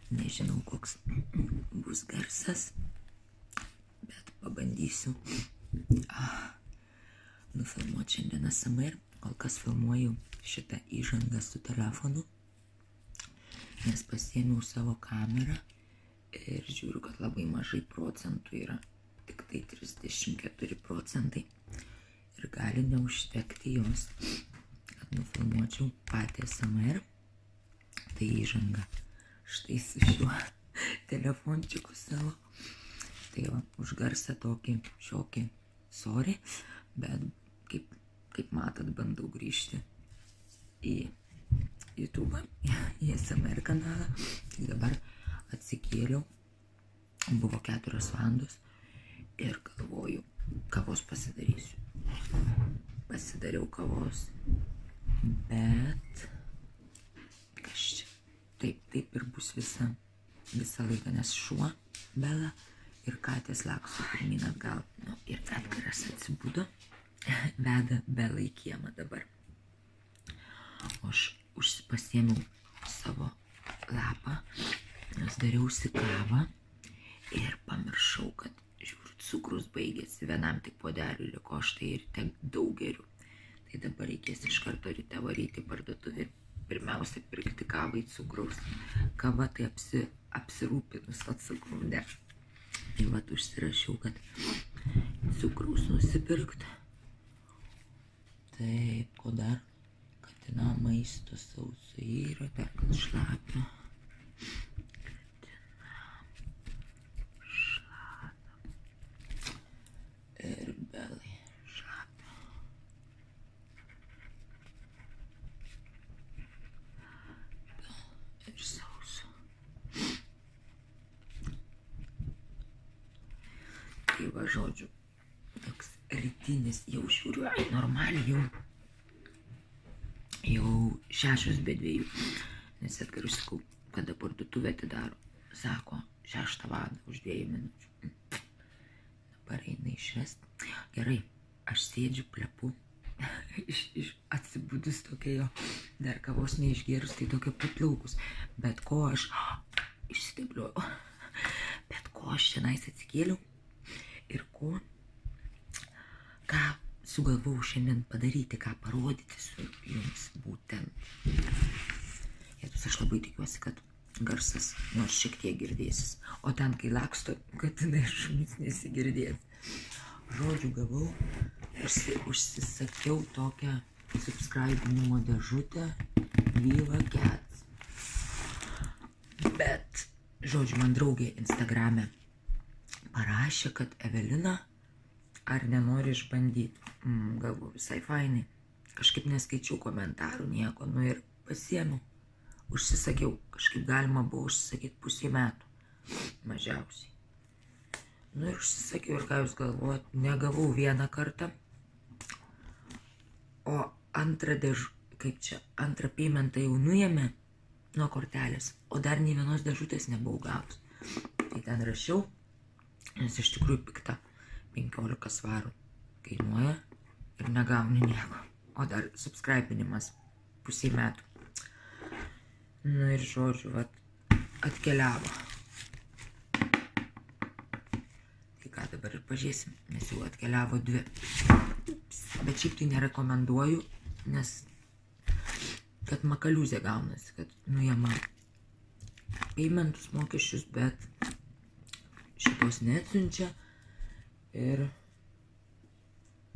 Nežinau, koks bus garsas, bet pabandysiu nufilmuoti šiandien ASMR. Kol kas filmuoju šitą įžangą su telefonu, nes pasiėmiau savo kamerą ir žiūriu, kad labai mažai procentų yra, tik tai 34 procentai. Ir gali neužtekti jos, kad nufilmuočiau patį ASMR. Tai įžanga štai su šiuo telefončiuku savo. Tai va, už garsą tokį šiokį sorry, bet kaip matot, bandau grįžti į YouTube, į ASMR kanalą. Tai dabar atsikėliau, buvo 4 valandos ir galvoju, kavos pasidarysiu. Pasidariau kavos, bet kas čia? Taip ir bus visą laiką, nes šuo Bela ir katės laksto pirmyn atgal. Nu, ir Edgaras atsibudo, veda Belą į kiemą dabar. O aš pasiėmiau savo lapą, nes dariausi kavą ir pamiršau, kad cukrus baigėsi, vienam tik puodeliui liko, štai ir tiek daug geriu. Tai dabar reikės iš karto ryte varyti į parduotuvę ir pirmiausia pirkti kavai cukraus. Kava tai apsirūpinus cukrų, ne. Tai vat užsirašiau, kad cukraus nusipirkt. Taip, ko dar? Katina maisto sauso yra, dar kad šlapia. Ir Belai šlapia. Ir sauso. Tai va, žodžiu, toks rytinis, jau žiūriu, normaliai jau 6:02. Nes Edgarui sakau, kada parduotuvę atidaro. Sako, 6 valandą už 2 minučių. Dabar eina išvest. Gerai, aš sėdžiu, plepu. Atsibudus tokia jo, dar kavos neišgėrus, tai tokia paplaukus. Bet ko aš išstebliuoju. Bet ko aš šiandien atsikėliau ir ką sugalvojau šiandien padaryti, ką parodyti su jums būtent. Jėtus, aš labai tikiuosi, kad garsas nors šiek tiek girdėsis. O ten, kai laksto, kad tenai šunis nesigirdės. Žodžiu, gavau, užsisakiau tokią subscribinimo dėžutę Viva Cats. Bet, žodžiu, man draugė Instagrame parašė, kad Evelina, ar nenori išbandyti. Galvoju, visai fainai. Kažkaip neskaičiau komentarų, nieko, nu ir pasiėmiau. Užsisakiau, kažkaip galima buvo užsisakyti 0,5 metų, mažiausiai. Nu ir užsisakiau, ir ką jūs galvojat, negavau vieną kartą, o antrą paymentą jau nuėmė nuo kortelės, o dar nei vienos dėžutės nebuvau gavus. Tai ten rašiau, nes iš tikrųjų pikta, 15 svarų kainuoja ir negauni nieko, o dar subscribinimas 0,5 metų. Nu ir žodžiu, vat, atkeliavo. Tai ką dabar ir pažiūrėsim, nes jau atkeliavo 2. Bet šiaip tai nerekomenduoju, nes kad makaliūzė gaunasi, kad nuėma paymentus, mokesčius, bet šitos neatsiunčia ir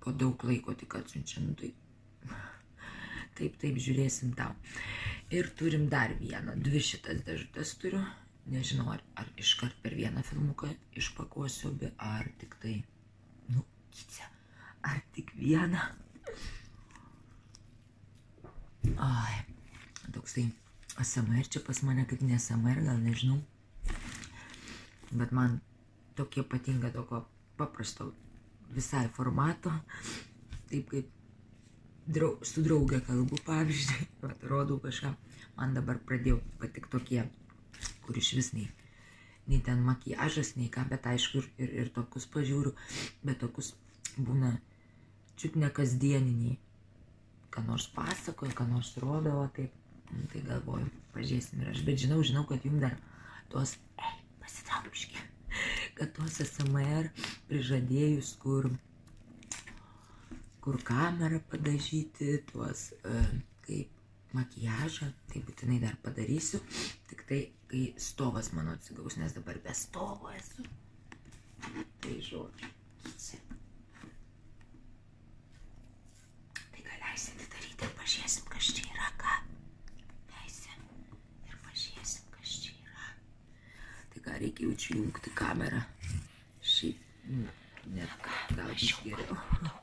po daug laiko tik atsiunčia. Nu tai taip, žiūrėsim tau. Ir turim dar vieną, 2 šitas dėžutės turiu. Nežinau, ar iškart per vieną filmuką išpakuosiu, ar tik tai, ar tik vieną. Ai, toksai ASMR čia pas mane kaip ne ASMR, gal nežinau. Bet man tokie patinka tokio paprasto visai formato. Taip kaip su draugė kalbu, pavyzdžiui, rodau kažką. Man dabar pradėjo patik tokie, kur iš vis nei ten makiažas, nei ką, bet aišku ir tokius pažiūriu, bet tokius būna čiut ne kasdieniniai. Ką nors pasakoja, ką nors rodo, taip, tai galvoju, pažiūrėsim ir aš, bet žinau, kad jums dar tos, pasitraukškė, kad tos SMR prižadėjus, kur kamerą padažyti, tuos kaip makiažą, tai būtinai dar padarysiu, tik tai, kai stovas mano atsigaus, nes dabar be stovo esu. Tai žodžiu. Tai gal leisim daryti ir pažiūrėsim, kas čia yra, ką? Leisim ir pažiūrėsim, kas čia yra. Tai ką, reikia jau čia jungti kamerą. Šiaip, net gal geriau.